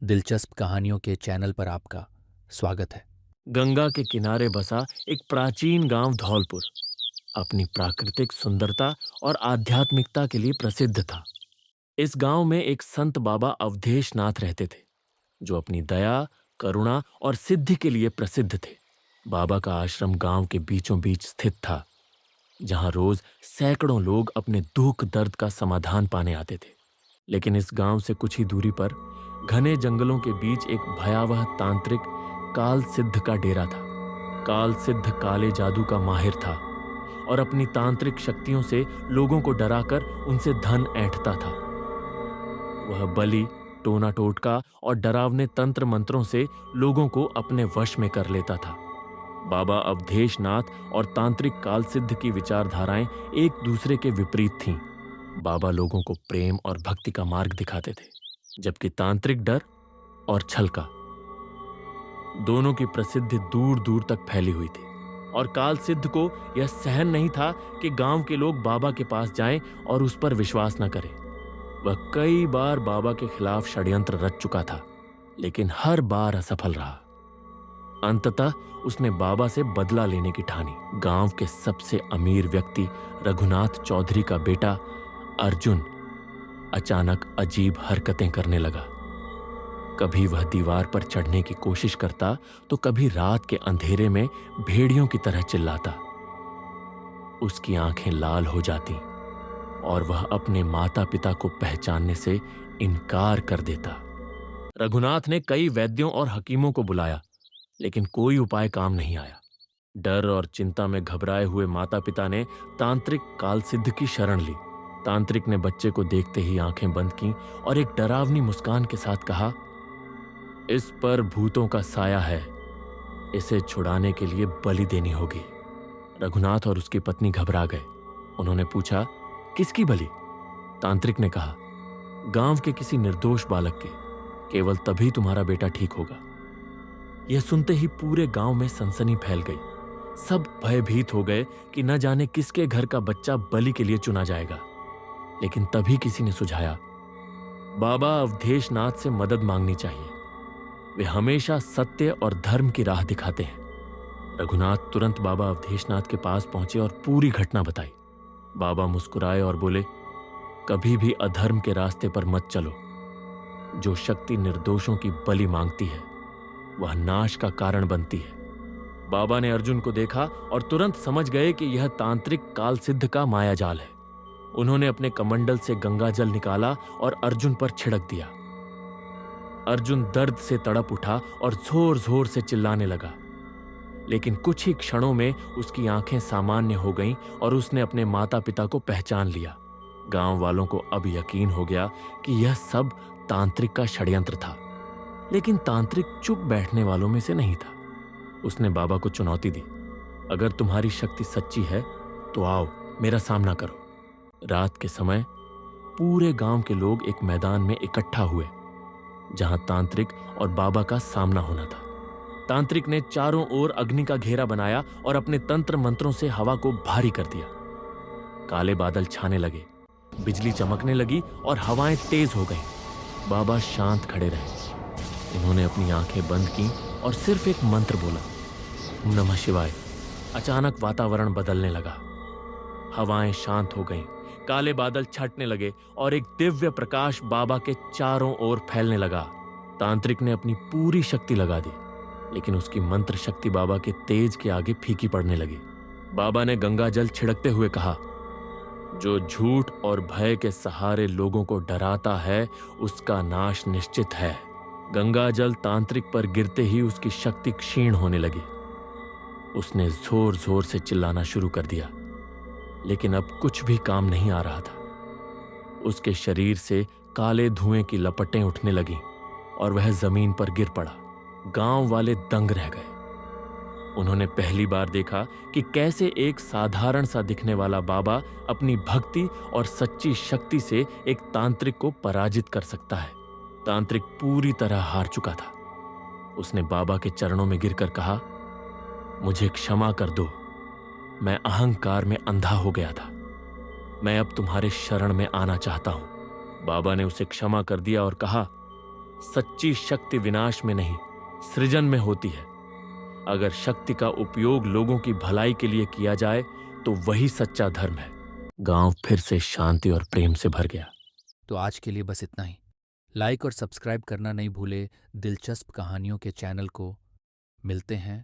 दिलचस्प कहानियों के चैनल पर आपका स्वागत है। गंगा के किनारे बसा एक प्राचीन गांव धौलपुर अपनी प्राकृतिक सुंदरता और आध्यात्मिकता के लिए प्रसिद्ध था। इस गांव में एक संत बाबा अवधेश नाथ रहते थे, जो अपनी दया, करुणा और सिद्धि के लिए प्रसिद्ध थे। बाबा का आश्रम गांव के बीचों बीच स्थित था, जहां रोज सैकड़ों लोग अपने दुख दर्द का समाधान पाने आते थे। लेकिन इस गांव से कुछ ही दूरी पर घने जंगलों के बीच एक भयावह तांत्रिक काल सिद्ध का डेरा था। काल सिद्ध काले जादू का माहिर था और अपनी तांत्रिक शक्तियों से लोगों को डराकर उनसे धन ऐंठता था। वह बलि, टोना टोटका और डरावने तंत्र मंत्रों से लोगों को अपने वश में कर लेता था। बाबा अवधेश नाथ और तांत्रिक काल सिद्ध की विचारधाराएं एक दूसरे के विपरीत थीं। बाबा लोगों को प्रेम और भक्ति का मार्ग दिखाते थे, जबकि तांत्रिक डर और छल का। दोनों की प्रसिद्धि दूर दूर तक फैली हुई थी और काल सिद्ध को यह सहन नहीं था कि गांव के लोग बाबा के पास जाएं और उस पर विश्वास न करें। वह कई बार बाबा के खिलाफ षड्यंत्र रच चुका था, लेकिन हर बार असफल रहा। अंततः उसने बाबा से बदला लेने की ठानी। गांव के सबसे अमीर व्यक्ति रघुनाथ चौधरी का बेटा अर्जुन अचानक अजीब हरकतें करने लगा। कभी वह दीवार पर चढ़ने की कोशिश करता तो कभी रात के अंधेरे में भेड़ियों की तरह चिल्लाता। उसकी आंखें लाल हो जाती और वह अपने माता पिता को पहचानने से इनकार कर देता। रघुनाथ ने कई वैद्यों और हकीमों को बुलाया, लेकिन कोई उपाय काम नहीं आया। डर और चिंता में घबराए हुए माता पिता ने तांत्रिक काल सिद्ध की शरण ली। तांत्रिक ने बच्चे को देखते ही आंखें बंद कीं और एक डरावनी मुस्कान के साथ कहा, इस पर भूतों का साया है, इसे छुड़ाने के लिए बलि देनी होगी। रघुनाथ और उसकी पत्नी घबरा गए। उन्होंने पूछा, किसकी बलि? तांत्रिक ने कहा, गांव के किसी निर्दोष बालक के। केवल तभी तुम्हारा बेटा ठीक होगा। यह सुनते ही पूरे गांव में सनसनी फैल गई। सब भयभीत हो गए कि न जाने किसके घर का बच्चा बलि के लिए चुना जाएगा। लेकिन तभी किसी ने सुझाया, बाबा अवधेश नाथ से मदद मांगनी चाहिए। वे हमेशा सत्य और धर्म की राह दिखाते हैं। रघुनाथ तुरंत बाबा अवधेश नाथ के पास पहुंचे और पूरी घटना बताई। बाबा मुस्कुराए और बोले, कभी भी अधर्म के रास्ते पर मत चलो। जो शक्ति निर्दोषों की बलि मांगती है, वह नाश का कारण बनती है। बाबा ने अर्जुन को देखा और तुरंत समझ गए कि यह तांत्रिक काल सिद्ध का मायाजाल है। उन्होंने अपने कमंडल से गंगा जल निकाला और अर्जुन पर छिड़क दिया। अर्जुन दर्द से तड़प उठा और जोर जोर से चिल्लाने लगा। लेकिन कुछ ही क्षणों में उसकी आंखें सामान्य हो गईं और उसने अपने माता पिता को पहचान लिया। गांव वालों को अब यकीन हो गया कि यह सब तांत्रिक का षड्यंत्र था। लेकिन तांत्रिक चुप बैठने वालों में से नहीं था। उसने बाबा को चुनौती दी, अगर तुम्हारी शक्ति सच्ची है तो आओ, मेरा सामना करो। रात के समय पूरे गांव के लोग एक मैदान में इकट्ठा हुए, जहां तांत्रिक और बाबा का सामना होना था। तांत्रिक ने चारों ओर अग्नि का घेरा बनाया और अपने तंत्र मंत्रों से हवा को भारी कर दिया। काले बादल छाने लगे, बिजली चमकने लगी और हवाएं तेज हो गईं। बाबा शांत खड़े रहे। उन्होंने अपनी आंखें बंद की और सिर्फ एक मंत्र बोला, ओम नमः शिवाय। अचानक वातावरण बदलने लगा। हवाएं शांत हो गईं, काले बादल छटने लगे और एक दिव्य प्रकाश बाबा के चारों ओर फैलने लगा। तांत्रिक ने अपनी पूरी शक्ति लगा दी, लेकिन उसकी मंत्र शक्ति बाबा के तेज के आगे फीकी पड़ने लगी। बाबा ने गंगा जल छिड़कते हुए कहा, जो झूठ और भय के सहारे लोगों को डराता है, उसका नाश निश्चित है। गंगा जल तांत्रिक पर गिरते ही उसकी शक्ति क्षीण होने लगी। उसने जोर जोर से चिल्लाना शुरू कर दिया, लेकिन अब कुछ भी काम नहीं आ रहा था। उसके शरीर से काले धुएं की लपटें उठने लगीं और वह जमीन पर गिर पड़ा। गांव वाले दंग रह गए। उन्होंने पहली बार देखा कि कैसे एक साधारण सा दिखने वाला बाबा अपनी भक्ति और सच्ची शक्ति से एक तांत्रिक को पराजित कर सकता है। तांत्रिक पूरी तरह हार चुका था। उसने बाबा के चरणों में गिरकर कहा, मुझे क्षमा कर दो, मैं अहंकार में अंधा हो गया था। मैं अब तुम्हारे शरण में आना चाहता हूं। बाबा ने उसे क्षमा कर दिया और कहा, सच्ची शक्ति विनाश में नहीं, सृजन में होती है। अगर शक्ति का उपयोग लोगों की भलाई के लिए किया जाए तो वही सच्चा धर्म है। गांव फिर से शांति और प्रेम से भर गया। तो आज के लिए बस इतना ही। लाइक और सब्सक्राइब करना नहीं भूले दिलचस्प कहानियों के चैनल को। मिलते हैं